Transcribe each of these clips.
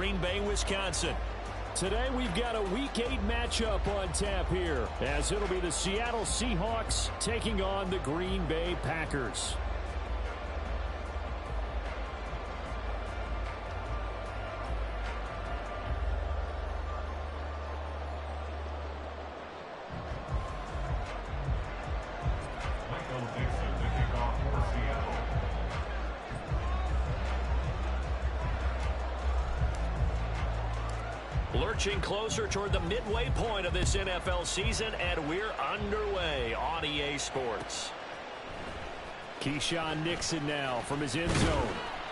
Green Bay, Wisconsin. Today we've got a Week 8 matchup on tap here, as it'll be the Seattle Seahawks taking on the Green Bay Packers. Lurching closer toward the midway point of this NFL season, and we're underway on EA Sports. Keyshawn Nixon now from his end zone.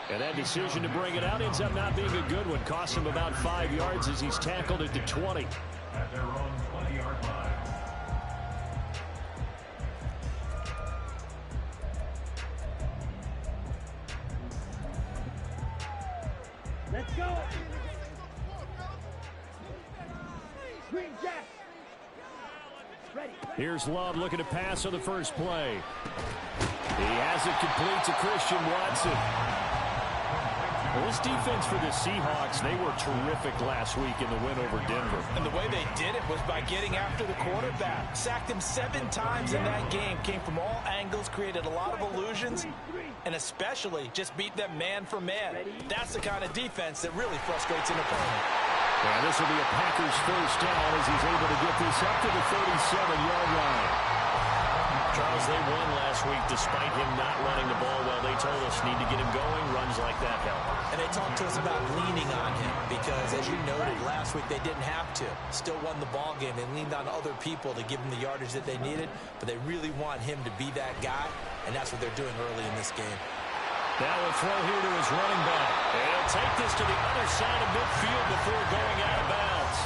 And that decision to bring it out ends up not being a good one. Cost him about 5 yards as he's tackled at the 20. At their own 20-yard line. Let's go! Green Jack! Ready. Here's Love looking to pass on the first play. He has it complete to Christian Watson. Well, this defense for the Seahawks, they were terrific last week in the win over Denver. And the way they did it was by getting after the quarterback. Sacked him 7 times in that game. Came from all angles, created a lot of illusions, and especially just beat them man for man. That's the kind of defense that really frustrates an opponent. And this will be a Packers first down as he's able to get this up to the 37-yard line. Charles, they won last week despite him not running the ball well. They told us need to get him going. Runs like that help. And they talked to us about leaning on him because, as you noted, last week they didn't have to. Still won the ball game. They leaned on other people to give them the yardage that they needed, but they really want him to be that guy, and that's what they're doing early in this game. Now a throw here to his running back. And he'll take this to the other side of midfield before going out of bounds.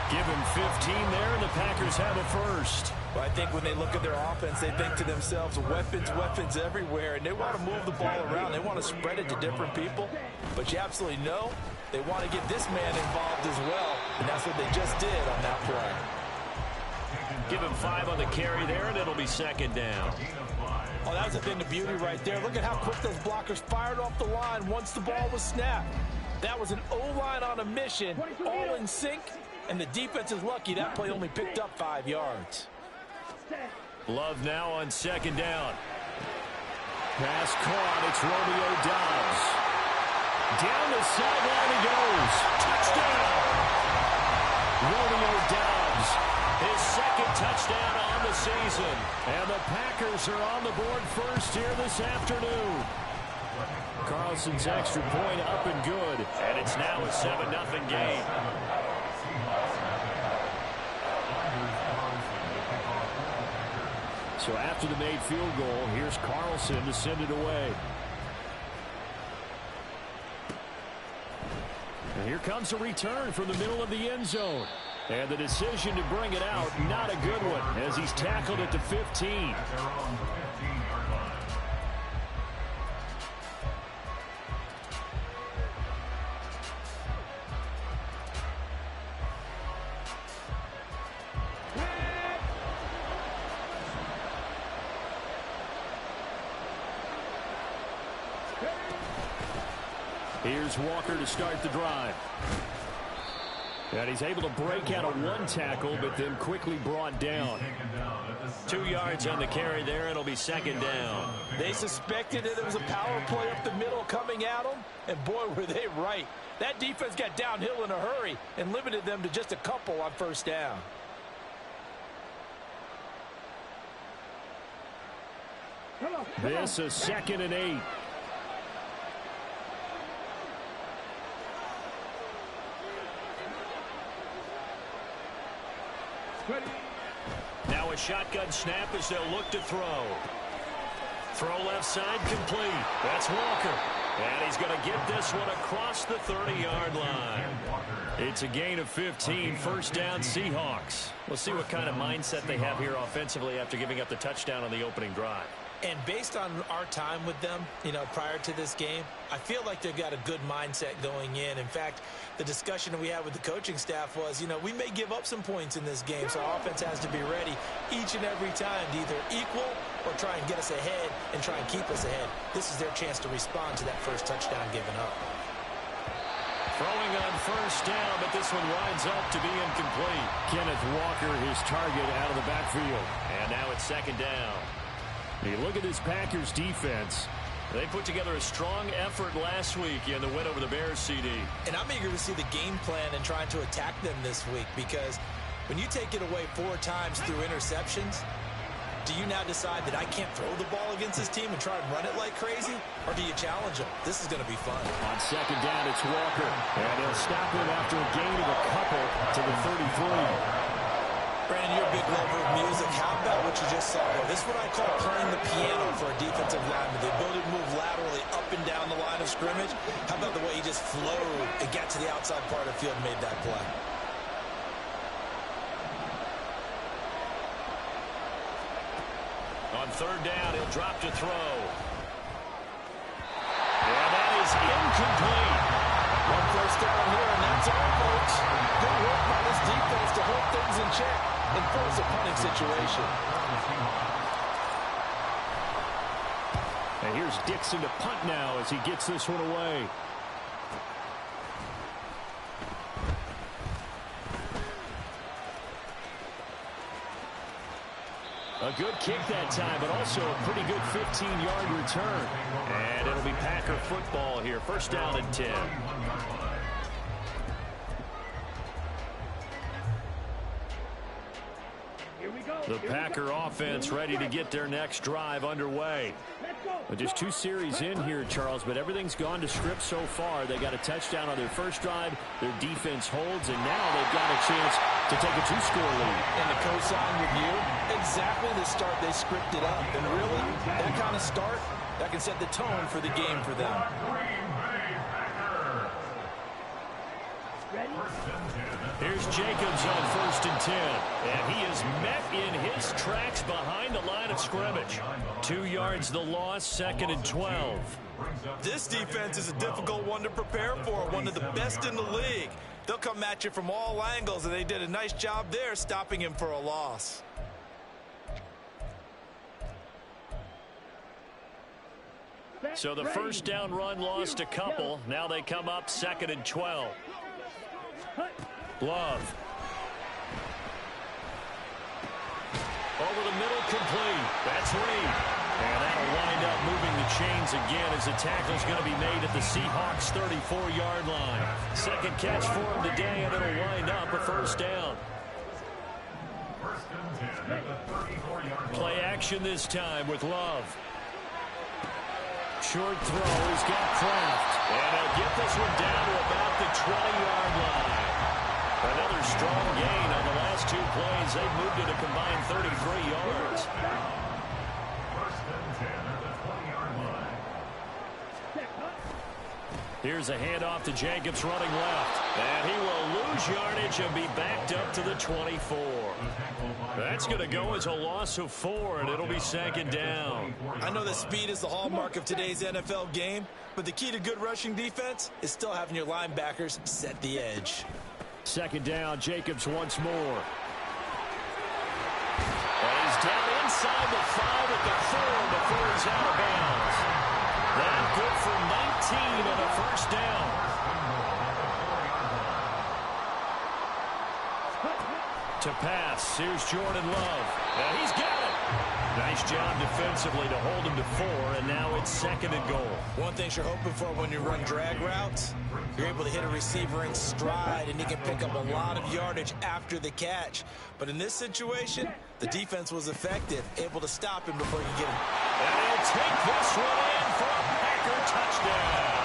Give him 15 there, and the Packers have a first. Well, I think when they look at their offense, they think to themselves, weapons, weapons everywhere, and they want to move the ball around. They want to spread it to different people, but you absolutely know they want to get this man involved as well, and that's what they just did on that play. Give him 5 on the carry there, and it'll be second down. Oh, that was a thing of beauty right there. Look at how quick those blockers fired off the line once the ball was snapped. That was an O-line on a mission, all in sync, and the defense is lucky that play only picked up 5 yards. Love now on second down. Pass caught. It's Romeo Doubs. Down the sideline he goes. Touchdown! Romeo Doubs, his second touchdown on the season. And the Packers are on the board first here this afternoon. Carlson's extra point up and good. And it's now a 7-0 game. So after the made field goal, here's Carlson to send it away. And here comes a return from the middle of the end zone. And the decision to bring it out, not a good one, as he's tackled at the 15. Here's Walker to start the drive. And he's able to break out of one tackle, but then quickly brought down. 2 yards on the carry there, and it'll be second down. They suspected that there was a power play up the middle coming at them, and boy, were they right. That defense got downhill in a hurry and limited them to just a couple on first down. This is 2nd and 8. Now a shotgun snap as they'll look to throw. Throw left side complete. That's Walker. And he's going to get this one across the 30-yard line. It's a gain of 15, first down Seahawks. We'll see what kind of mindset they have here offensively after giving up the touchdown on the opening drive. And based on our time with them, prior to this game, I feel like they've got a good mindset going in. In fact, the discussion that we had with the coaching staff was, we may give up some points in this game, so our offense has to be ready each and every time to either equal or try and get us ahead and try and keep us ahead. This is their chance to respond to that first touchdown given up. Throwing on first down, but this one winds up to be incomplete. Kenneth Walker, his target, out of the backfield. And now it's second down. You look at this Packers defense. They put together a strong effort last week in the win over the Bears, CD. And I'm eager to see the game plan and trying to attack them this week, because when you take it away 4 times through interceptions, do you now decide that I can't throw the ball against this team and try and run it like crazy? Or do you challenge them? This is going to be fun. On second down, it's Walker. And he'll stop him after a gain of a couple to the 33. Brandon, you're a big lover of music. How about what you just saw there? This is what I call playing the piano for a defensive lineman. The ability to move laterally up and down the line of scrimmage. How about the way he just flowed and got to the outside part of the field and made that play? On third down, he'll drop to throw. And that is incomplete. One first down here, and that's all, folks. Good work by this defense to hold things in check and force a punting situation. And here's Dixon to punt now as he gets this one away. A good kick that time, but also a pretty good 15-yard return. And it'll be Packer football here. First down and 10. The Packer offense ready to get their next drive underway. But just 2 series in here, Charles, but everything's gone to script so far. They got a touchdown on their first drive. Their defense holds, and now they've got a chance to take a 2-score lead. And the cosign with you, exactly the start they scripted up. And really, that kind of start, that can set the tone for the game for them. Here's Jacobs on first and 10. And he is met in his tracks behind the line of scrimmage. 2 yards the loss, second and 12. This defense is a difficult one to prepare for, one of the best in the league. They'll come at you from all angles, and they did a nice job there stopping him for a loss. So the first down run lost a couple. Now they come up second and 12. Love. Over the middle, complete. That's Reed. And that'll wind up moving the chains again as the tackle's going to be made at the Seahawks' 34-yard line. Second catch for him today, and it'll wind up a first down. Play action this time with Love. Short throw. He's got Kraft. And he'll get this one down to about the 20-yard line. Another strong gain on the last 2 plays. They've moved it a combined 33 yards. Here's a handoff to Jacobs running left. And he will lose yardage and be backed up to the 24. That's going to go as a loss of 4, and it'll be second down. I know that speed is the hallmark of today's NFL game, but the key to good rushing defense is still having your linebackers set the edge. Second down, Jacobs once more. And he's down inside the 5 at the 4 before he's out of bounds. That good for 19 and a first down. To pass, here's Jordan Love. And he's got it. Nice job defensively to hold him to 4, and now it's second and goal. One thing you're hoping for when you run drag routes, you're able to hit a receiver in stride, and he can pick up a lot of yardage after the catch. But in this situation, the defense was effective, able to stop him before he could get him. And he'll take this one in for a Packer touchdown.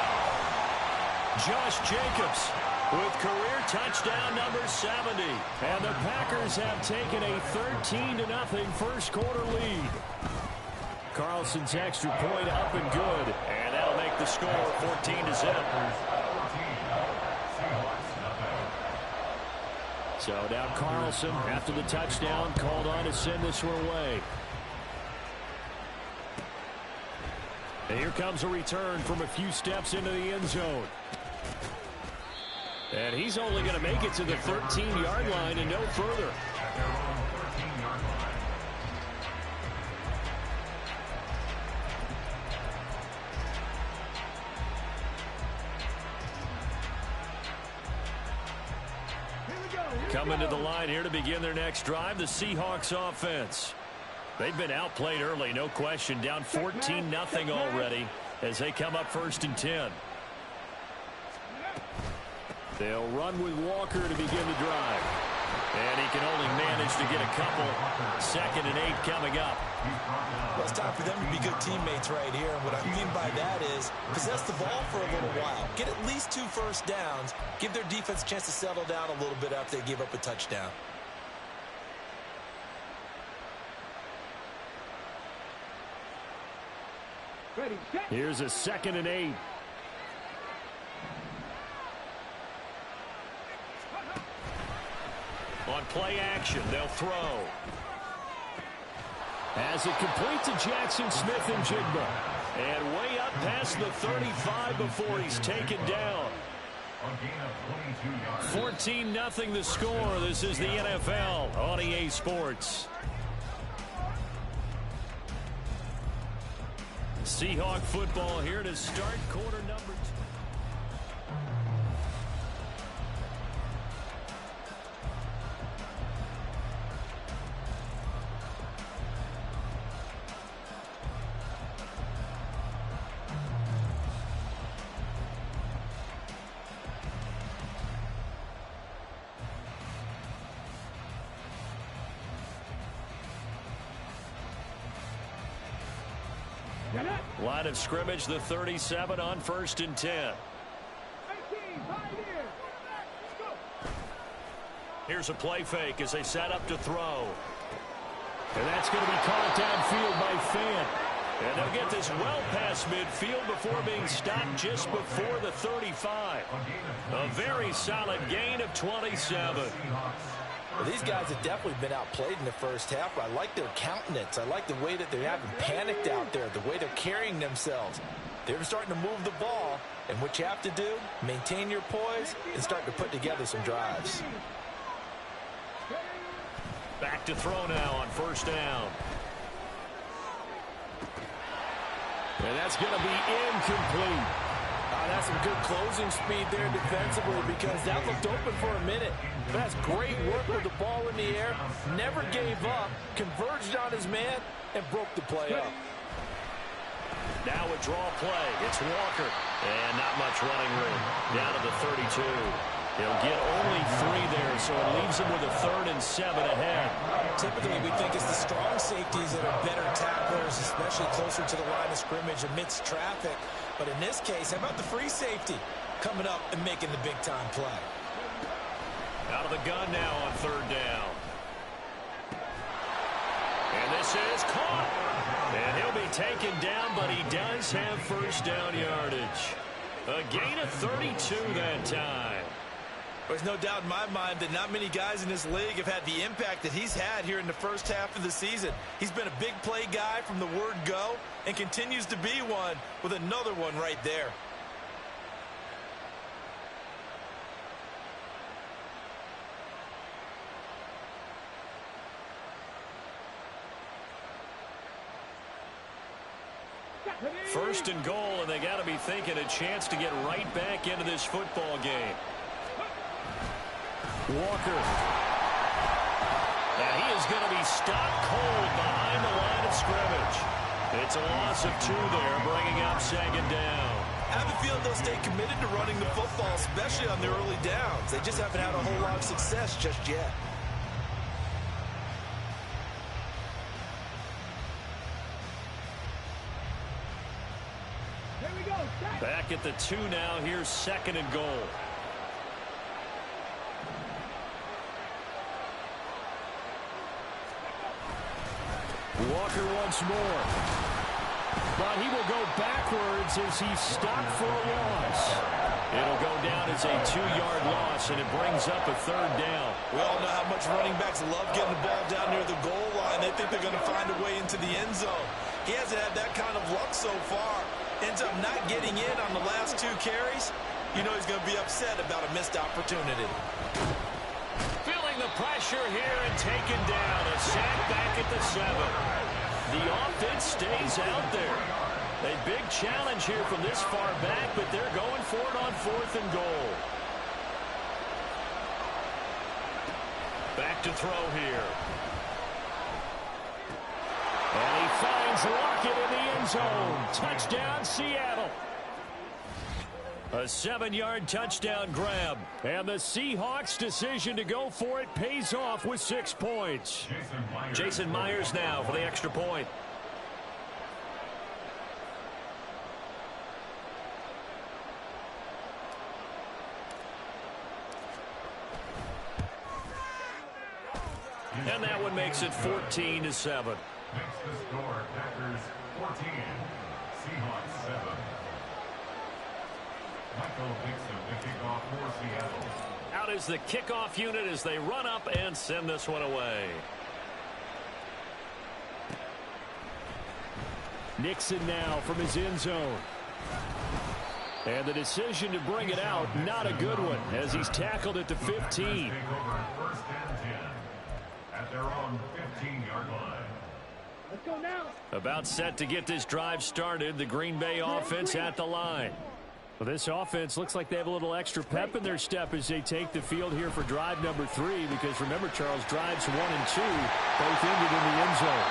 Josh Jacobs with career touchdown number 70. And the Packers have taken a 13-0 first quarter lead. Carlson's extra point up and good. And that'll make the score 14-0. So now Carlson, after the touchdown, called on to send this one away. And here comes a return from a few steps into the end zone. And he's only going to make it to the 13-yard line and no further. Coming to the line here to begin their next drive, the Seahawks offense. They've been outplayed early, no question. Down 14-0 already as they come up 1st and 10. They'll run with Walker to begin the drive. And he can only manage to get a couple. 2nd and 8 coming up. Well, it's time for them to be good teammates right here. And what I mean by that is possess the ball for a little while. Get at least 2 first downs. Give their defense a chance to settle down a little bit after they give up a touchdown. Ready, set. Here's a 2nd and 8. On play action, they'll throw. As it complete to Jackson Smith and Jigba. And way up past the 35 before he's taken down. 14-0 the score. This is the NFL on EA Sports. Seahawk football here to start quarter number 2. Line of scrimmage, the 37 on 1st and 10. Here's a play fake as they set up to throw. And that's going to be caught downfield by Fant. And they'll get this well past midfield before being stopped just before the 35. A very solid gain of 27. Well, these guys have definitely been outplayed in the first half, but I like their countenance. I like the way that they haven't panicked out there, the way they're carrying themselves. They're starting to move the ball, and what you have to do, maintain your poise and start to put together some drives. Back to throw now on 1st down. And that's going to be incomplete. That's some good closing speed there defensively because that looked open for a minute. But that's great work with the ball in the air. Never gave up, converged on his man, and broke the play up. Now a draw play. It's Walker. And not much running room. Down to the 32. He'll get only 3 there, so it leaves him with a 3rd and 7 ahead. Typically, we think it's the strong safeties that are better tacklers, especially closer to the line of scrimmage amidst traffic. But in this case, how about the free safety coming up and making the big-time play? Out of the gun now on 3rd down. And this is caught. And he'll be taken down, but he does have 1st down yardage. A gain of 32 that time. There's no doubt in my mind that not many guys in this league have had the impact that he's had here in the first half of the season. He's been a big play guy from the word go and continues to be one with another one right there. First and goal, and they got to be thinking a chance to get right back into this football game. Walker. And he is going to be stopped cold behind the line of scrimmage. It's a loss of 2 there, bringing up 2nd down. I have a feeling they'll stay committed to running the football, especially on their early downs. They just haven't had a whole lot of success just yet. Here we go. Back at the 2 now. Here's 2nd and goal. Walker once more. But he will go backwards as he's stopped for a loss. It'll go down as a 2-yard loss, and it brings up a 3rd down. We all know how much running backs love getting the ball down near the goal line. They think they're going to find a way into the end zone. He hasn't had that kind of luck so far. Ends up not getting in on the last 2 carries. You know he's going to be upset about a missed opportunity. Feeling the pressure here and taken down. A sack back at the 7. The offense stays out there. A big challenge here from this far back, but they're going for it on 4th and goal. Back to throw here. And he finds Lockett in the end zone. Touchdown, Seattle. A 7-yard touchdown grab. And the Seahawks' decision to go for it pays off with 6 points. Jason Myers now for the extra point. And that one makes it 14-7. Next to score, Packers 14, Seahawks 7. Michael Dixon to kick off for Seattle. Out is the kickoff unit as they run up and send this one away. Nixon now from his end zone. And the decision to bring it out, not a good one, as he's tackled at the 15. Take over 1st and 10 at their own 15-yard line. Let's go now. About set to get this drive started, the Green Bay offense at the line. Well, this offense looks like they have a little extra pep in their step as they take the field here for drive number 3, because remember, Charles, drives 1 and 2 both ended in the end zone.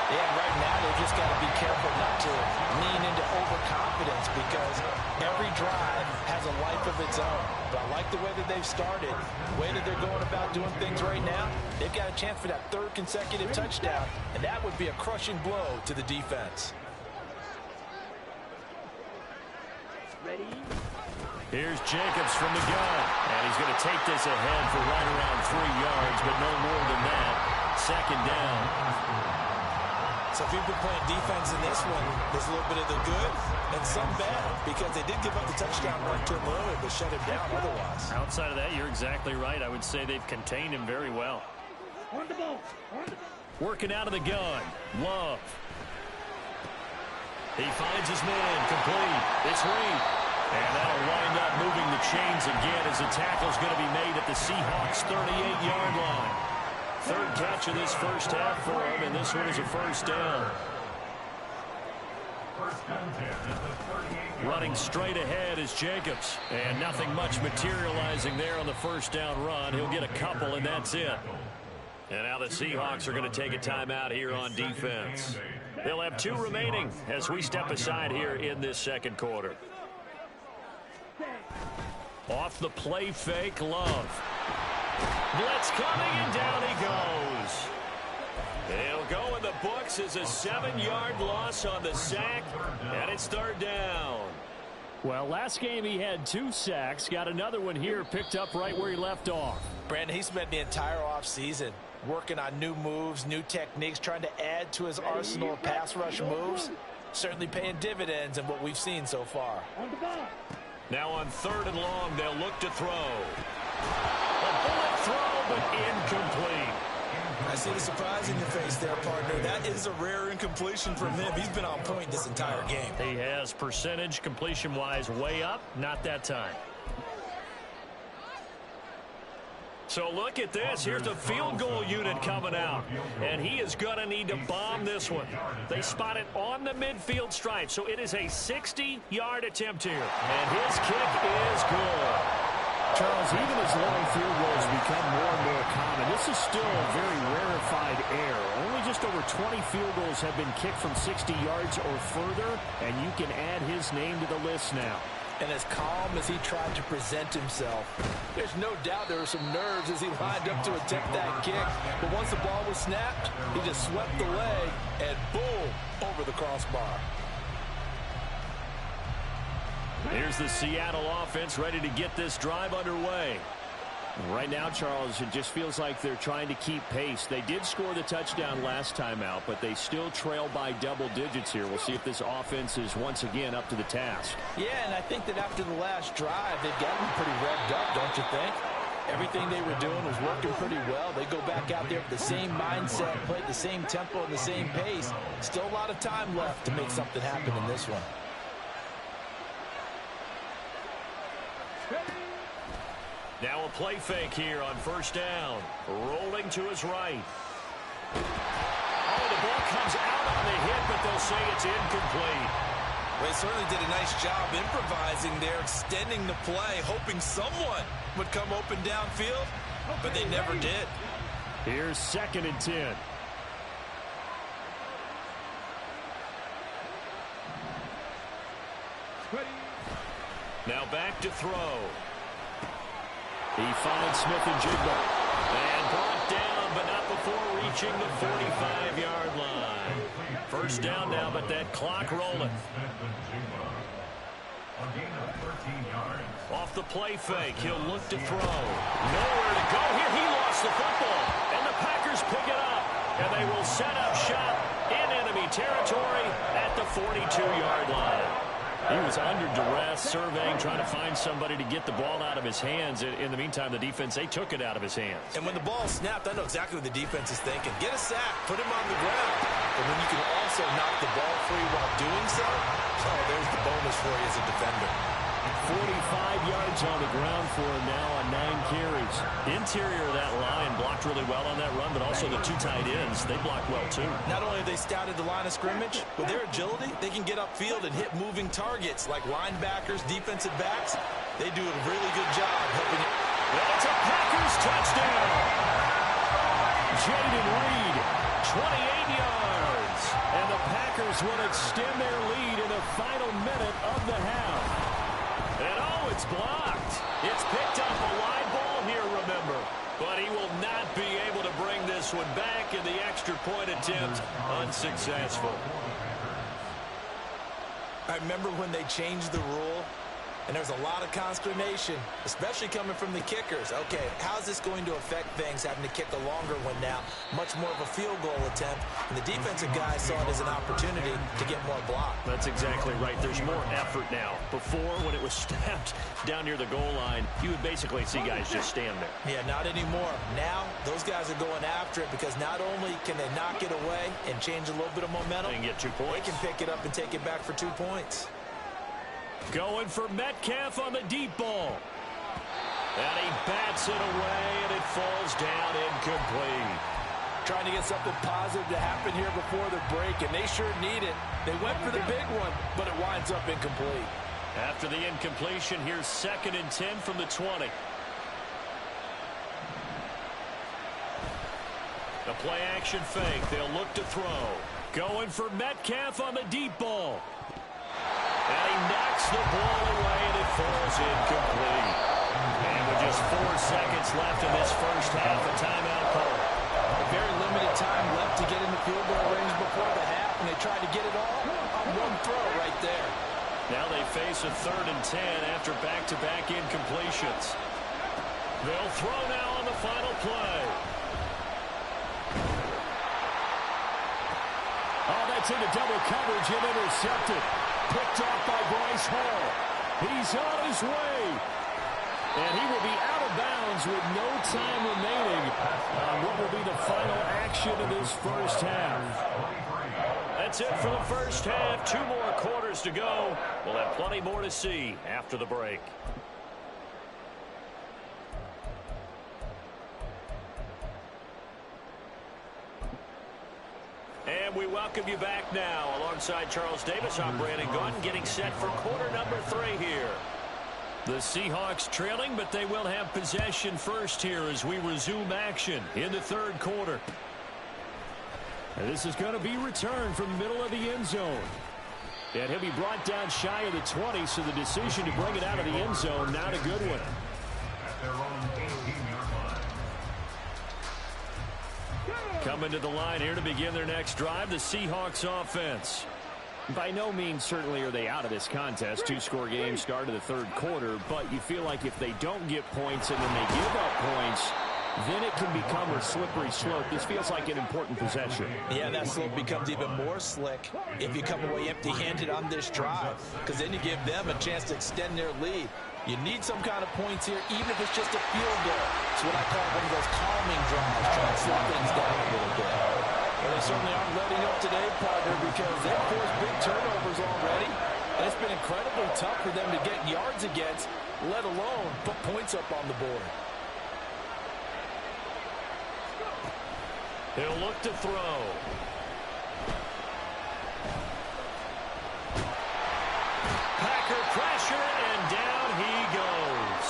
Yeah, right now they've just got to be careful not to lean into overconfidence, because every drive has a life of its own. But I like the way that they've started, the way that they're going about doing things right now. They've got a chance for that 3rd consecutive touchdown, and that would be a crushing blow to the defense. Ready? Here's Jacobs from the gun, and he's going to take this ahead for right around 3 yards, but no more than that. 2nd down. So if you've been playing defense in this one, there's a little bit of the good and some bad, because they did give up the touchdown run to him earlier, but shut him down otherwise. Outside of that, you're exactly right. I would say they've contained him very well. On the ball. On the ball. Working out of the gun. Love. He finds his man. Complete. It's Reed. And that'll wind up moving the chains again as the tackle's going to be made at the Seahawks' 38-yard line. 3rd catch of this first half for him, and this one is a 1st down. Running straight ahead is Jacobs, and nothing much materializing there on the 1st down run. He'll get a couple, and that's it. And now the Seahawks are going to take a timeout here on defense. They'll have 2 remaining as we step aside here in this 2nd quarter. Off the play fake, Love. Blitz coming, and down he goes. He'll go in the books as a 7-yard loss on the sack, and it's 3rd down. Well, last game he had 2 sacks. Got another one here, picked up right where he left off. Brandon, he spent the entire offseason working on new moves, new techniques, trying to add to his arsenal of pass rush moves. Certainly paying dividends in what we've seen so far. On the ball. Now on 3rd and long, they'll look to throw. A bullet throw, but incomplete. I see the surprise in your face there, partner. That is a rare incompletion from him. He's been on point this entire game. He has percentage completion-wise way up, not that time. So look at this. Here's the field goal unit coming out. And he is going to need to bomb this one. They spot it on the midfield stripe. So it is a 60-yard attempt here. And his kick is good. Charles, even as long field goals become more and more common, this is still a very rarefied error. Only just over 20 field goals have been kicked from 60 yards or further, and you can add his name to the list now. And as calm as he tried to present himself, there's no doubt there were some nerves as he lined up to attempt that kick. But once the ball was snapped, he just swept the leg and boom, over the crossbar. Here's the Seattle offense ready to get this drive underway. Right now, Charles, it just feels like they're trying to keep pace. They did score the touchdown last time out, but they still trail by double digits here. We'll see if this offense is once again up to the task. Yeah, and I think that after the last drive, they've gotten pretty revved up, don't you think? Everything they were doing was working pretty well. They go back out there with the same mindset, play at the same tempo and the same pace. Still a lot of time left to make something happen in this one. Now a play fake here on 1st down. Rolling to his right. Oh, the ball comes out on the hit, but they'll say it's incomplete. They certainly did a nice job improvising there, extending the play, hoping someone would come open downfield, but they never did. Here's 2nd and 10. Now back to throw. He finds Smith-Njigba. And brought down, but not before reaching the 45-yard line. First down now, but that clock rolling. Off the play fake, he'll look to throw. Nowhere to go here. He lost the football. And the Packers pick it up. And they will set up shop in enemy territory at the 42-yard line. He was under duress, surveying, trying to find somebody to get the ball out of his hands. In the meantime, the defense, they took it out of his hands. And when the ball snapped, I know exactly what the defense is thinking. Get a sack, put him on the ground. But when you can also knock the ball free while doing so, oh, there's the bonus for you as a defender. 45 yards on the ground for him now on 9 carries. Interior of that line blocked really well on that run, but also the 2 tight ends, they blocked well too. Not only have they scouted the line of scrimmage, with their agility, they can get upfield and hit moving targets like linebackers, defensive backs. They do a really good job helping it. And it's a Packers touchdown. Jaden Reed, 28 yards. And the Packers will extend their lead in the final minute of the half. And oh, it's blocked. It's picked up a wide ball here, remember. But he will not be able to bring this one back, and the extra point attempt unsuccessful. I remember when they changed the rule, and there was a lot of consternation, especially coming from the kickers. Okay, how's this going to affect things, having to kick a longer one now? Much more of a field goal attempt, and the defensive guys saw it as an opportunity to get more block. That's exactly right. There's more effort now. Before, when it was snapped down near the goal line, you would basically see guys just stand there. Yeah, not anymore. Now, those guys are going after it because not only can they knock it away and change a little bit of momentum, and get 2 points. they can pick it up and take it back for 2 points. Going for Metcalf on the deep ball. And he bats it away, and it falls down incomplete. Trying to get something positive to happen here before the break, and they sure need it. They went for the big one, but it winds up incomplete. After the incompletion, here's 2nd and 10 from the 20. The play-action fake. They'll look to throw. Going for Metcalf on the deep ball. And he knocks the ball away, and it falls incomplete. And with just 4 seconds left in this first half, a timeout call. Very limited time left to get in the field goal range before the half, and they tried to get it all on one throw right there. Now they face a 3rd and 10 after back-to-back incompletions. They'll throw now on the final play. Oh, that's into double coverage and intercepted. Picked off by Bryce Hall. He's on his way. And he will be out of bounds with no time remaining on what will be the final action of this first half. That's it for the first half. 2 more quarters to go. We'll have plenty more to see after the break. And we welcome you back now. Alongside Charles Davis, I'm Brandon Gunn, getting set for quarter number 3 here. The Seahawks trailing, but they will have possession first here as we resume action in the 3rd quarter. And this is going to be returned from the middle of the end zone. And he'll be brought down shy of the 20, so the decision to bring it out of the end zone, not a good one. At their own 18-yard line. Coming to the line here to begin their next drive, the Seahawks offense. By no means certainly are they out of this contest. 2-score game start of the 3rd quarter, but you feel like if they don't get points and then they give up points, then it can become a slippery slope. This feels like an important possession. Yeah, that slope becomes even more slick if you come away empty-handed on this drive, because then you give them a chance to extend their lead. You need some kind of points here, even if it's just a field goal. It's what I call one of those calming drives, trying to slow things down a little bit. Well, they certainly aren't letting up today, partner, because they've forced big turnovers already. And it's been incredibly tough for them to get yards against, let alone put points up on the board. He'll look to throw. Packer pressure, and down he goes.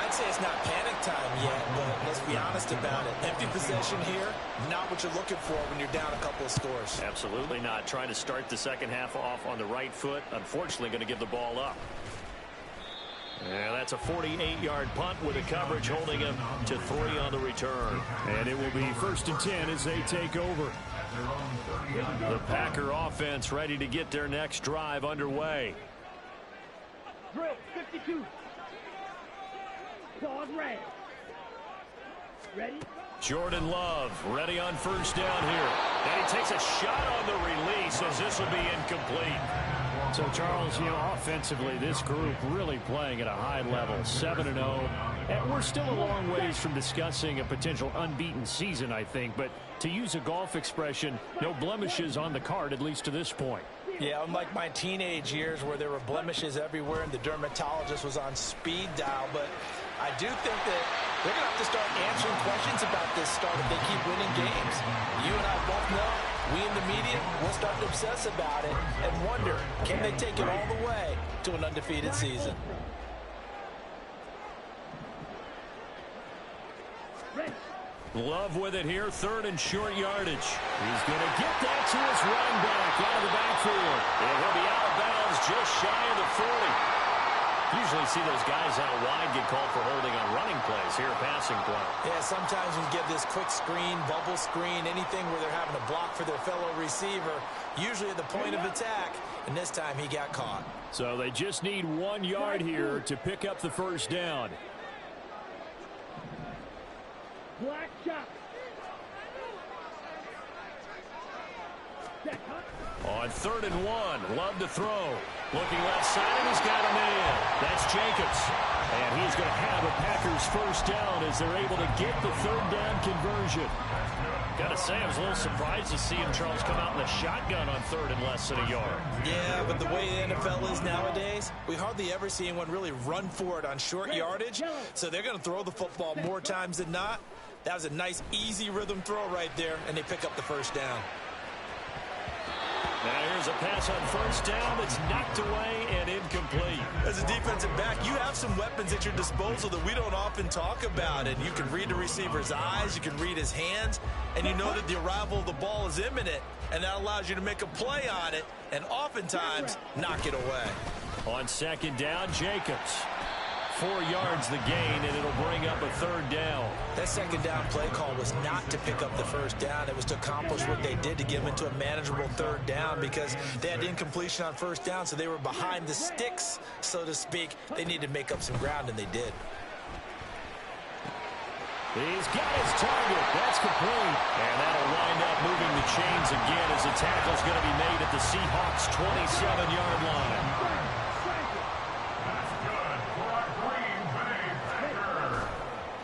I'd say it's not panic time yet, but let's be honest about it. Empty possession here, not what you're looking for when you're down a couple of scores. Absolutely not. Trying to start the second half off on the right foot. Unfortunately, going to give the ball up. And that's a 48-yard punt with a coverage holding him to 3 on the return. And it will be 1st and 10 as they take over. The Packer offense ready to get their next drive underway. Drill 52. Pause red. Ready? Jordan Love ready on 1st down here. And he takes a shot on the release as this will be incomplete. So, Charles, offensively, this group really playing at a high level, 7-0. And we're still a long ways from discussing a potential unbeaten season, I think. But to use a golf expression, no blemishes on the card, at least to this point. Yeah, unlike my teenage years where there were blemishes everywhere and the dermatologist was on speed dial. But I do think that they're going to have to start answering questions about this start if they keep winning games. You and I both know, we in the media, we'll start to obsess about it and wonder, can they take it all the way to an undefeated season? Love with it here, 3rd and short yardage. He's going to get that to his running back out of the backfield. And he'll be out of bounds just shy of the 40. Usually see those guys out wide get called for holding on running plays. Here, passing play. Yeah, sometimes we get this quick screen, bubble screen, anything where they're having to block for their fellow receiver, usually at the point of attack, and this time he got caught. So they just need 1 yard here to pick up the 1st down. Black shot. On 3rd and 1, Love to throw. Looking left side, and he's got a man. That's Jacobs. And he's going to have a Packers 1st down as they're able to get the 3rd down conversion. Got to say, I was a little surprised to see him, Charles, come out in the shotgun on 3rd and less than a yard. Yeah, but the way the NFL is nowadays, we hardly ever see anyone really run for it on short yardage. So they're going to throw the football more times than not. That was a nice, easy rhythm throw right there, and they pick up the 1st down. Now here's a pass on 1st down that's knocked away and incomplete. As a defensive back, you have some weapons at your disposal that we don't often talk about. And you can read the receiver's eyes, you can read his hands, and you know that the arrival of the ball is imminent. And that allows you to make a play on it and oftentimes knock it away. On 2nd down, Jacobs. 4 yards the gain, and it'll bring up a 3rd down. That 2nd down play call was not to pick up the 1st down. It was to accomplish what they did to get them into a manageable 3rd down because they had incompletion on 1st down, so they were behind the sticks, so to speak. They needed to make up some ground, and they did. He's got his target. That's complete. And that'll wind up moving the chains again as the tackle's going to be made at the Seahawks' 27-yard line.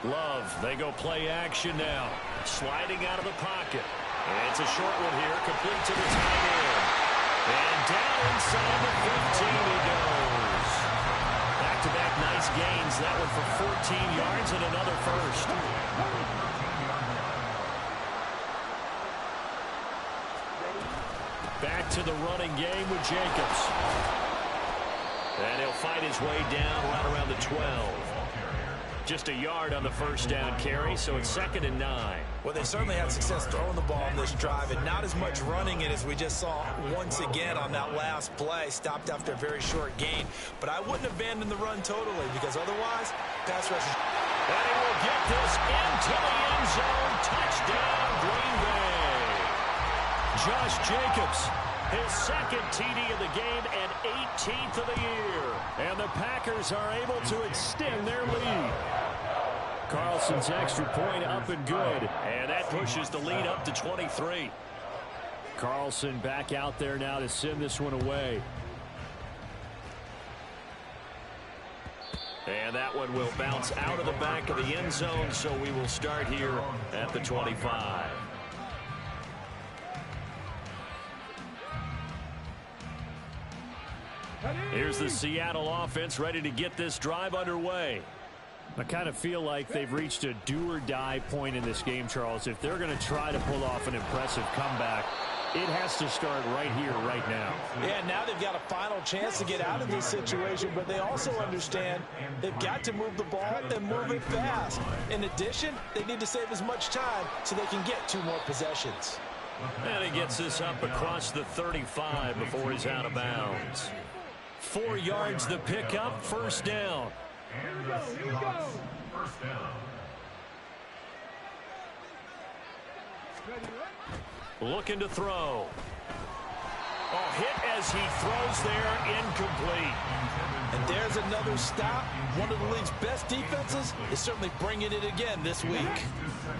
Love, they go play action now. Sliding out of the pocket. And it's a short one here, complete to the tight end. And down inside the 15 he goes. Back-to-back nice gains. That one for 14 yards and another 1st. Back to the running game with Jacobs. And he'll fight his way down right around the 12. Just a yard on the 1st down carry, so it's 2nd and 9. Well, they certainly had success throwing the ball on this drive, and not as much running it as we just saw once again on that last play. Stopped after a very short gain. But I wouldn't abandon the run totally, because otherwise, pass rush. And he will get this into the end zone. Touchdown, Green Bay. Josh Jacobs, his 2nd TD of the game and 18th of the year. And the Packers are able to extend their lead. Carlson's extra point up and good. And that pushes the lead up to 23. Carlson back out there now to send this one away. And that one will bounce out of the back of the end zone, so we will start here at the 25. Here's the Seattle offense ready to get this drive underway. I kind of feel like they've reached a do-or-die point in this game, Charles. If they're going to try to pull off an impressive comeback, It has to start right here, right now. Yeah, now they've got a final chance to get out of this situation, but they also understand they've got to move the ball and move it fast. In addition, they need to save as much time so they can get 2 more possessions. And he gets this up across the 35 before he's out of bounds. 4 yards the pickup, first down. And the Seahawks, first down. Looking to throw. Oh, hit as he throws there, incomplete. And there's another stop. One of the league's best defenses is certainly bringing it again this week.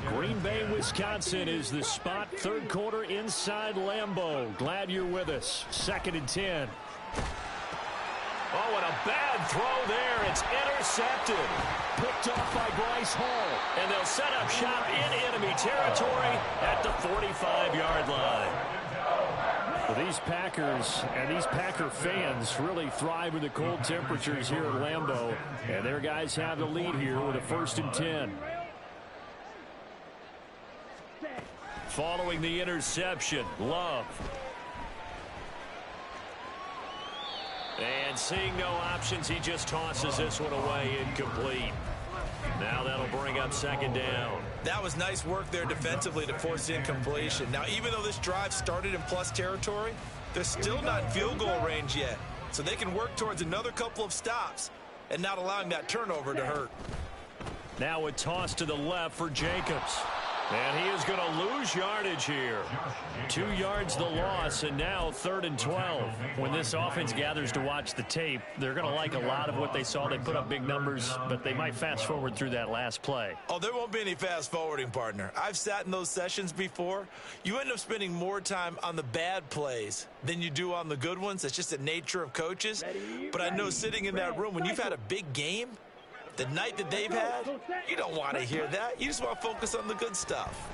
Green Bay, Wisconsin is the spot. 3rd quarter inside Lambeau. Glad you're with us. 2nd and 10. Oh, and a bad throw there. It's intercepted. Picked off by Bryce Hall. And they'll set up shop in enemy territory at the 45-yard line. Well, these Packers and these Packer fans really thrive in the cold temperatures here at Lambeau. And their guys have the lead here with a 1st and 10. Following the interception, Love. And seeing no options, he just tosses this one away, incomplete. Now that'll bring up 2nd down. That was nice work there defensively to force the incompletion. Now, even though this drive started in plus territory, they're still not in field goal range yet. So they can work towards another couple of stops and not allowing that turnover to hurt. Now a toss to the left for Jacobs. And he is going to lose yardage here. 2 yards the loss, and now 3rd and 12. When this offense gathers to watch the tape, they're going to like a lot of what they saw. They put up big numbers, but they might fast forward through that last play. Oh, there won't be any fast forwarding, partner. I've sat in those sessions before. You end up spending more time on the bad plays than you do on the good ones. That's just the nature of coaches. But I know sitting in that room, when you've had a big game, the night that they've had, you don't want to hear that. You just want to focus on the good stuff.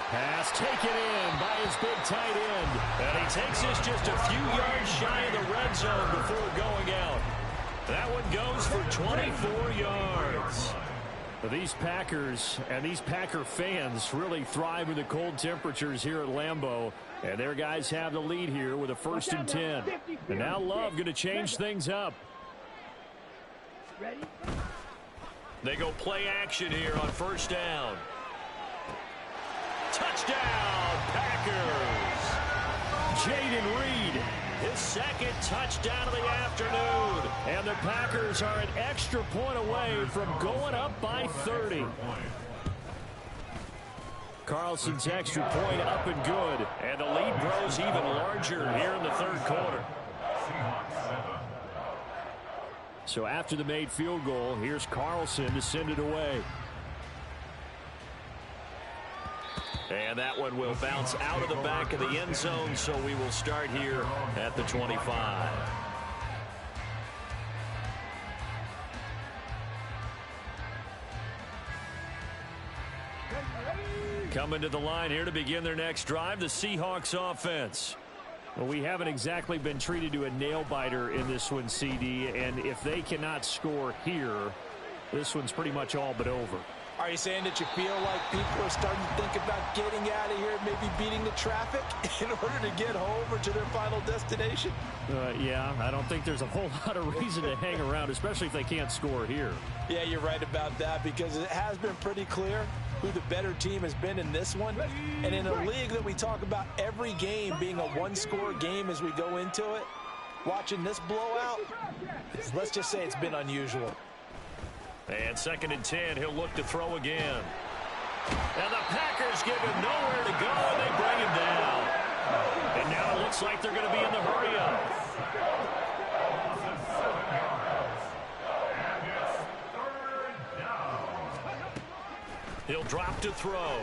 Pass taken in by his big tight end. And he takes this just a few yards shy of the red zone before going out. That one goes for 24 yards. These Packers and these Packer fans really thrive in the cold temperatures here at Lambeau. And their guys have the lead here with a 1st and 10. And now Love going to change things up. Ready? They go play action here on 1st down. Touchdown, Packers. Jaden Reed, his 2nd touchdown of the afternoon. And the Packers are an extra point away from going up by 30. Carlson's extra point up and good. And the lead grows even larger here in the 3rd quarter. So after the made field goal, here's Carlson to send it away. And that one will bounce out of the back of the end zone, so we will start here at the 25. Coming to the line here to begin their next drive, the Seahawks offense. Well, we haven't exactly been treated to a nail-biter in this one, CD, and if they cannot score here, this one's pretty much all but over. Are you saying that you feel like people are starting to think about getting out of here, maybe beating the traffic in order to get home or to their final destination? Yeah, I don't think there's a whole lot of reason to hang around, especially if they can't score here. Yeah, you're right about that, because it has been pretty clear who the better team has been in this one. And in a league that we talk about every game being a one-score game as we go into it, watching this blowout, let's just say it's been unusual. And 2nd and 10, he'll look to throw again. And the Packers give him nowhere to go, and they bring him down. And now it looks like they're going to be in the hurry-up. He'll drop to throw.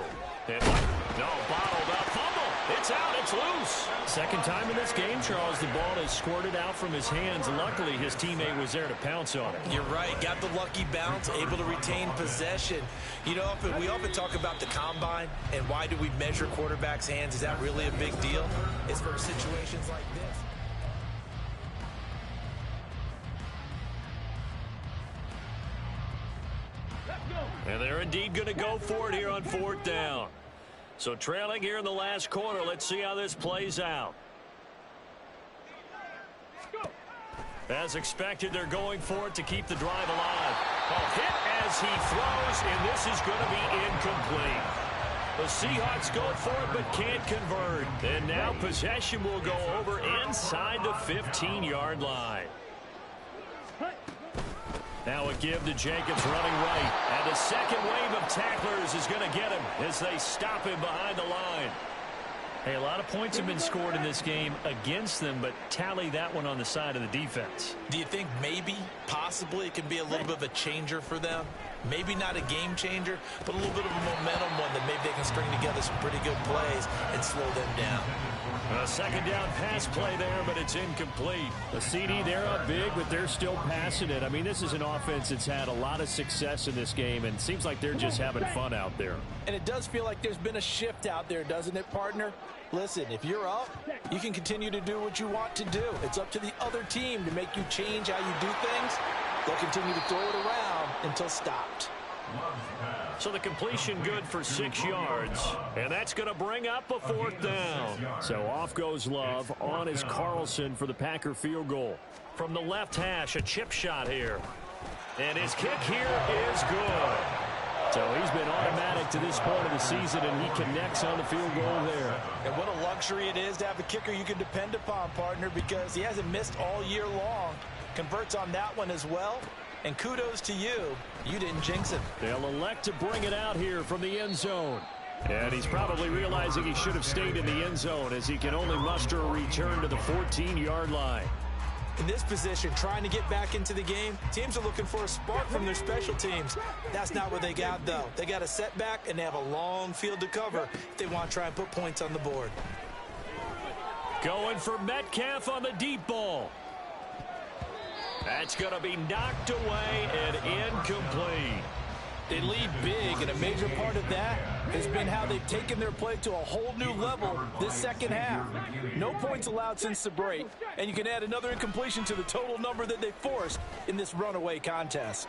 And no, bottled up. Fumble. It's out. It's loose. 2nd time in this game, Charles, the ball has squirted out from his hands. Luckily, his teammate was there to pounce on it. You're right. Got the lucky bounce, able to retain possession. You know, we often talk about the combine and why do we measure quarterbacks' hands. Is that really a big deal? It's for situations like this. And they're indeed going to go for it here on 4th down. So trailing here in the last quarter. Let's see how this plays out. As expected, they're going for it to keep the drive alive. Hit as he throws, and this is going to be incomplete. The Seahawks go for it but can't convert. And now possession will go over inside the 15-yard line. Now a give to Jacobs running right. And the second wave of tacklers is going to get him as they stop him behind the line. Hey, a lot of points have been scored in this game against them, but tally that one on the side of the defense. Do you think maybe, possibly, it can be a little bit of a changer for them? Maybe not a game changer, but a little bit of a momentum one that maybe they can string together some pretty good plays and slow them down. A second down pass play there, but it's incomplete. The CD, they're up big, but they're still passing it. I mean, this is an offense that's had a lot of success in this game, and seems like they're just having fun out there. And it does feel like there's been a shift out there, doesn't it, partner? Listen, if you're up, you can continue to do what you want to do. It's up to the other team to make you change how you do things. They'll continue to throw it around until stopped. So the completion good for 6 yards, and that's going to bring up a 4th down. So off goes Love. On is Carlson for the Packer field goal. From the left hash, a chip shot here. And his kick here is good. So he's been automatic to this point of the season, and he connects on the field goal there. And what a luxury it is to have a kicker you can depend upon, partner, because he hasn't missed all year long. Converts on that one as well. And kudos to you. You didn't jinx it. They'll elect to bring it out here from the end zone. And he's probably realizing he should have stayed in the end zone as he can only muster a return to the 14-yard line. In this position, trying to get back into the game, teams are looking for a spark from their special teams. That's not what they got, though. They got a setback, and they have a long field to cover if they want to try and put points on the board. Going for Metcalf on the deep ball. That's going to be knocked away and incomplete. They lead big, and a major part of that has been how they've taken their play to a whole new level this second half. No points allowed since the break, and you can add another incompletion to the total number that they forced in this runaway contest.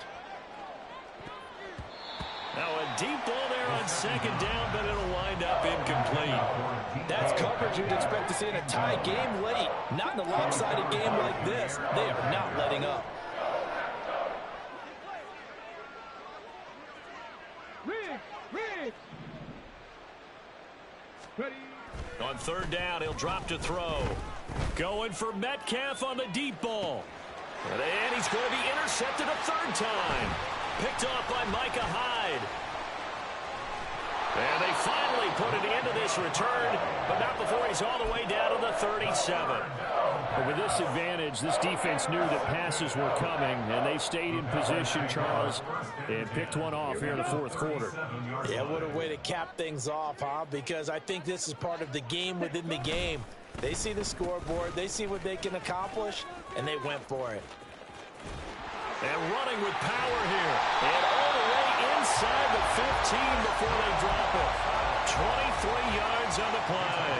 Now a deep ball there on second down, but it'll wind up incomplete. That's coverage you'd expect to see in a tie game late. Not in a lopsided game like this. They are not letting up. On 3rd down, he'll drop to throw. Going for Metcalf on the deep ball. And he's going to be intercepted a 3rd time. Picked off by Micah Hyde. And they finally put it into this return, but not before he's all the way down to the 37. But with this advantage, this defense knew that passes were coming, and they stayed in position, Charles, and picked one off here in the 4th quarter. Yeah, what a way to cap things off, huh? Because I think this is part of the game within the game. They see the scoreboard, they see what they can accomplish, and they went for it. And running with power here. And all the way inside the 15 before they drop it. 23 yards on the play.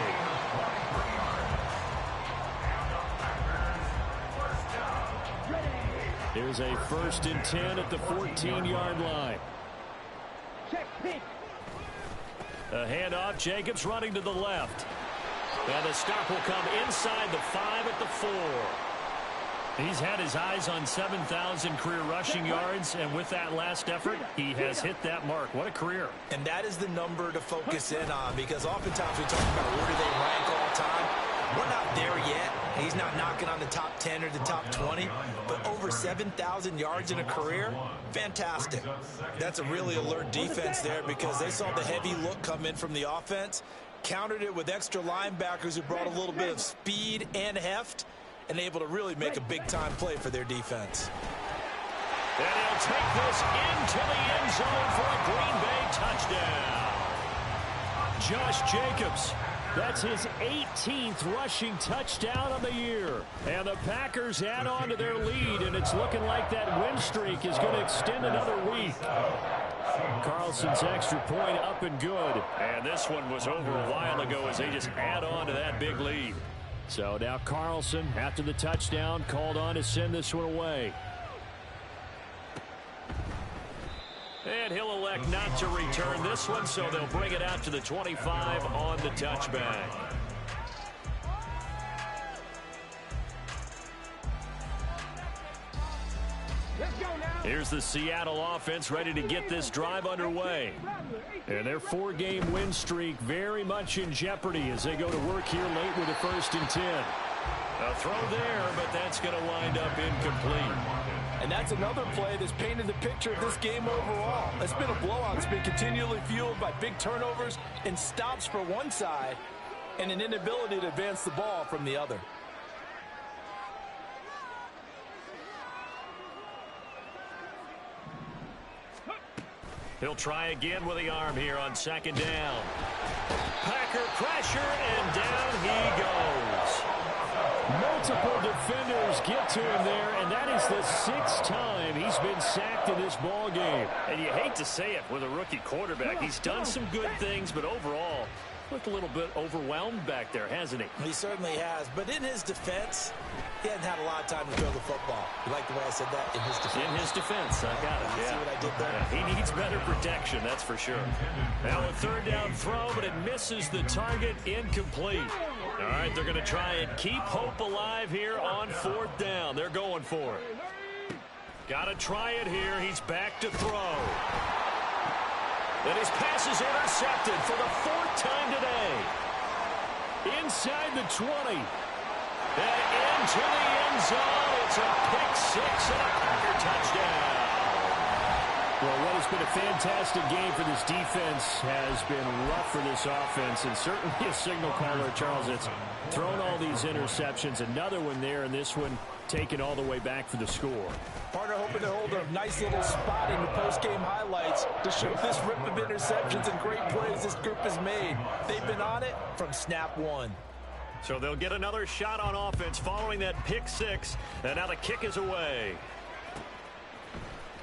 Here's a 1st and 10 at the 14-yard line. A handoff. Jacobs running to the left. And the stop will come inside the 5 at the 4. He's had his eyes on 7,000 career rushing yards, and with that last effort, he has hit that mark. What a career. And that is the number to focus in on, because oftentimes we talk about where do they rank all time. We're not there yet. He's not knocking on the top 10 or the top 20, but over 7,000 yards in a career, fantastic. That's a really alert defense there, because they saw the heavy look come in from the offense, countered it with extra linebackers who brought a little bit of speed and heft, and able to really make a big-time play for their defense. And he'll take this into the end zone for a Green Bay touchdown. Josh Jacobs, that's his 18th rushing touchdown of the year. And the Packers add on to their lead, and it's looking like that win streak is going to extend another week. Carlson's extra point up and good. And this one was over a while ago as they just add on to that big lead. So now Carlson, after the touchdown, called on to send this one away. And he'll elect not to return this one, so they'll bring it out to the 25 on the touchback. Here's the Seattle offense ready to get this drive underway. And their 4-game win streak very much in jeopardy as they go to work here late with a 1st and 10. A throw there, but that's going to wind up incomplete. And that's another play that's painted the picture of this game overall. It's been a blowout. It's been continually fueled by big turnovers and stops for one side and an inability to advance the ball from the other. He'll try again with the arm here on 2nd down. Packer pressure, and down he goes. Multiple defenders get to him there, and that is the 6th time he's been sacked in this ball game. And you hate to say it with a rookie quarterback. He's done some good things, but overall, looked a little bit overwhelmed back there, hasn't he? He certainly has. But in his defense, he hadn't had a lot of time to throw the football. You like the way I said that? In his defense. In his defense, I got it. See what I did there? Yeah, he needs better protection, that's for sure. Now a 3rd down throw, but it misses the target, incomplete. All right, they're going to try and keep hope alive here on 4th down. They're going for it. Got to try it here. He's back to throw. And his pass is intercepted for the 4th time today. Inside the 20. And into the end zone. It's a pick 6 and a Packer touchdown. Well, what has been a fantastic game for this defense has been rough for this offense, and certainly a signal caller, Charles, that's thrown all these interceptions. Another one there, and this one taken all the way back for the score. Partner hoping to hold a nice little spot in the post-game highlights to show this rip of interceptions and great plays this group has made. They've been on it from snap 1. So they'll get another shot on offense following that pick 6, and now the kick is away.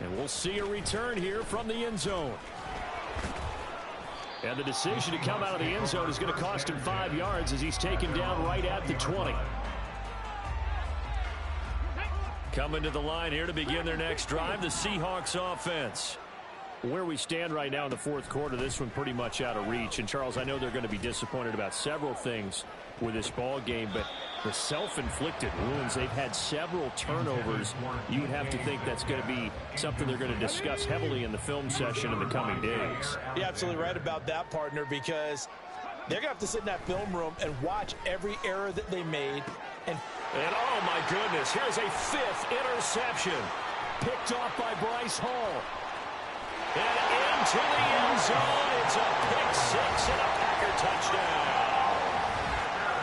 And we'll see a return here from the end zone. And the decision to come out of the end zone is going to cost him 5 yards as he's taken down right at the 20. Coming to the line here to begin their next drive, the Seahawks offense. Where we stand right now in the 4th quarter, this one pretty much out of reach. And, Charles, I know they're going to be disappointed about several things with this ball game, but the self-inflicted wounds, they've had several turnovers. You would have to think that's going to be something they're going to discuss heavily in the film session in the coming days. You're absolutely right about that, partner, because they're going to have to sit in that film room and watch every error that they made. And oh, my goodness, here's a 5th interception. Picked off by Bryce Hall. And into the end zone. It's a pick 6 and a Packer touchdown.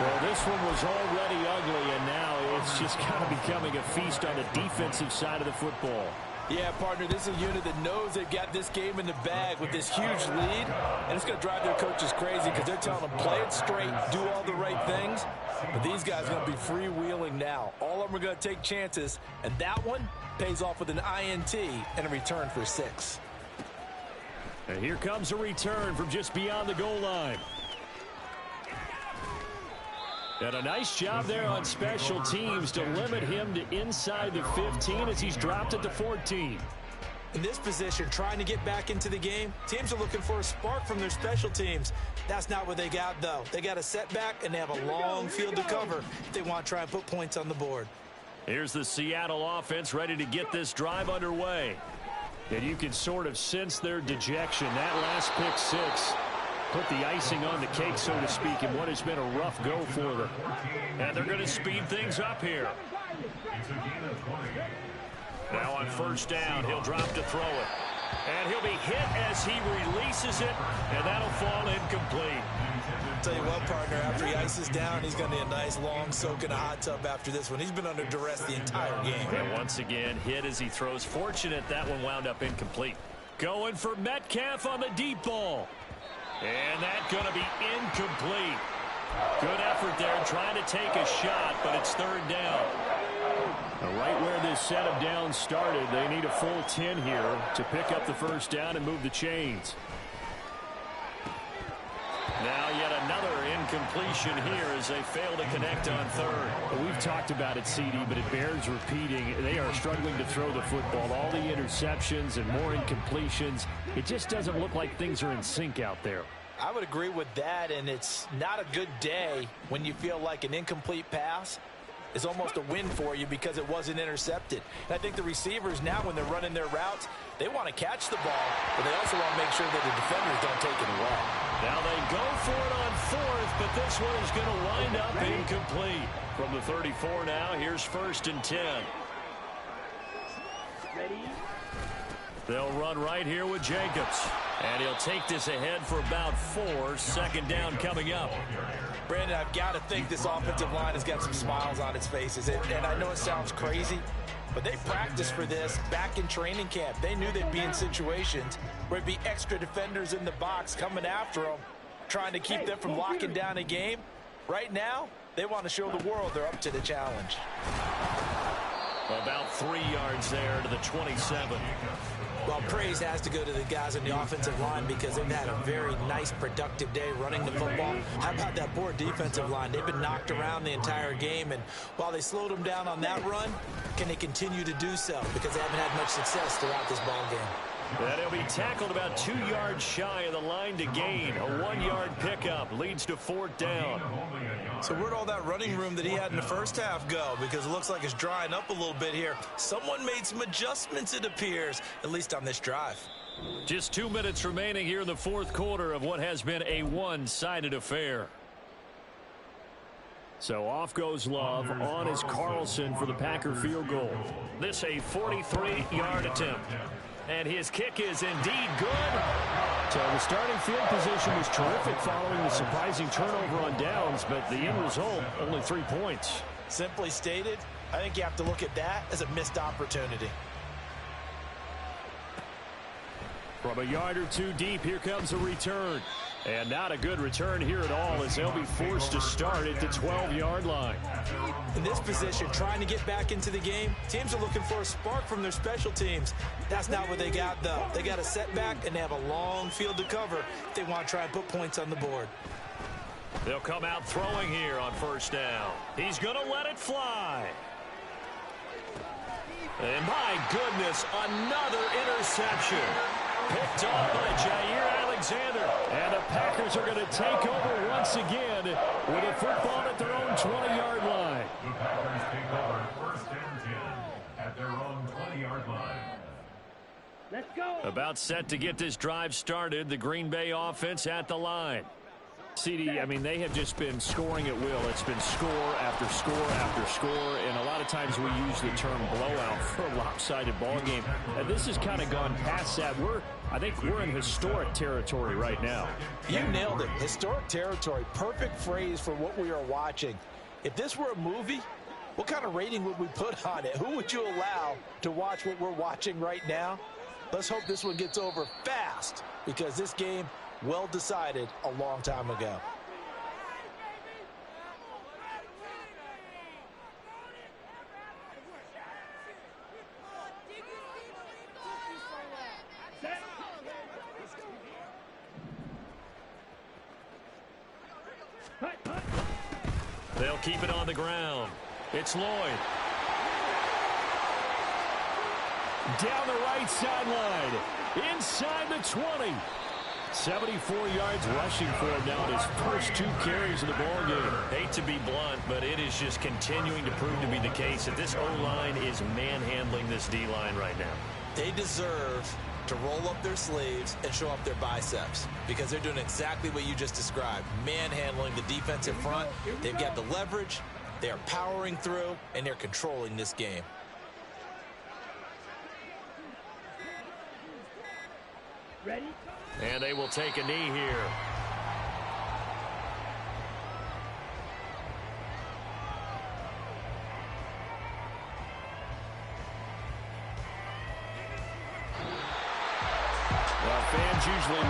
Well, this one was already ugly, and now it's just kind of becoming a feast on the defensive side of the football. Yeah, partner, this is a unit that knows they've got this game in the bag with this huge lead, and it's going to drive their coaches crazy because they're telling them play it straight, do all the right things. But these guys are going to be freewheeling now. All of them are going to take chances, and that one pays off with an INT and a return for 6. And here comes a return from just beyond the goal line. And a nice job there on special teams to limit him to inside the 15 as he's dropped at the 14. In this position, trying to get back into the game, teams are looking for a spark from their special teams. That's not what they got, though. They got a setback, and they have a long field to cover if they want to try and put points on the board. Here's the Seattle offense ready to get this drive underway. And you can sort of sense their dejection. That last pick 6 put the icing on the cake, so to speak, in what has been a rough go for them. And they're going to speed things up here. Now on 1st down, he'll drop to throw it. And he'll be hit as he releases it, and that'll fall incomplete. Tell you what, partner, after he ices down, he's going to need a nice long soak in a hot tub after this one. He's been under duress the entire game. And once again, hit as he throws. Fortunate that one wound up incomplete. Going for Metcalf on the deep ball. And that's going to be incomplete. Good effort there trying to take a shot, but it's 3rd down. Right where this set of downs started, they need a full 10 here to pick up the 1st down and move the chains. Now yet another incompletion here as they fail to connect on third. Well, we've talked about it, CD, but it bears repeating. They are struggling to throw the football. All the interceptions and more incompletions. It just doesn't look like things are in sync out there. I would agree with that, and it's not a good day when you feel like an incomplete pass is almost a win for you because it wasn't intercepted. And I think the receivers now, when they're running their routes, they want to catch the ball, but they also want to make sure that the defenders don't take it away. Now they go for it on fourth, but this one is going to wind up incomplete. From the 34 now, here's 1st and 10. Ready? They'll run right here with Jacobs. And he'll take this ahead for about 4. 2nd down coming up. Brandon, I've got to think this offensive line has got some smiles on its faces. And I know it sounds crazy, but they practiced for this back in training camp. They knew they'd be in situations where it'd be extra defenders in the box coming after them, trying to keep them from locking down a game. Right now, they want to show the world they're up to the challenge. About 3 yards there to the 27. Well, praise has to go to the guys on the offensive line because they've had a very nice, productive day running the football. How about that poor defensive line? They've been knocked around the entire game, and while they slowed them down on that run, can they continue to do so? Because they haven't had much success throughout this ball game. And he'll be tackled about 2 yards shy of the line to gain. A 1-yard pickup leads to 4th down. So where'd all that running room that he had in the first half go? Because it looks like it's drying up a little bit here. Someone made some adjustments, it appears, at least on this drive. Just 2 minutes remaining here in the 4th quarter of what has been a one-sided affair. So off goes Love. On is Carlson for the Packer field goal. This a 43-yard attempt. And his kick is indeed good. So the starting field position was terrific following the surprising turnover on downs, but the end result, only 3 points. Simply stated, I think you have to look at that as a missed opportunity. From a yard or two deep, here comes a return. And not a good return here at all as they'll be forced to start at the 12-yard line. In this position, trying to get back into the game, teams are looking for a spark from their special teams. That's not what they got, though. They got a setback, and they have a long field to cover if they want to try and put points on the board. They'll come out throwing here on 1st down. He's going to let it fly. And my goodness, another interception. Picked off by Jair Alexander. And the Packers are going to take over once again with a football at their own 20-yard line. The Packers take over 1st and 10 at their own 20-yard line. Let's go. About set to get this drive started. The Green Bay offense at the line. CD, I mean, they have just been scoring at will. It's been score after score after score, and a lot of times we use the term blowout for a lopsided ball game. And this has kind of gone past that. I think we're in historic territory right now. You nailed it. Historic territory. Perfect phrase for what we are watching. If this were a movie, what kind of rating would we put on it? Who would you allow to watch what we're watching right now? Let's hope this one gets over fast because this game well decided a long time ago. They'll keep it on the ground. It's Lloyd. Down the right sideline. Inside the 20. 74 yards rushing for him now in his first 2 carries of the ball game. Hate to be blunt, but it is just continuing to prove to be the case that this O-line is manhandling this D-line right now. They deserve to roll up their sleeves and show up their biceps because they're doing exactly what you just described, manhandling the defensive front. They've got the leverage, they're powering through, and they're controlling this game. Ready? And they will take a knee here. Well, fans usually love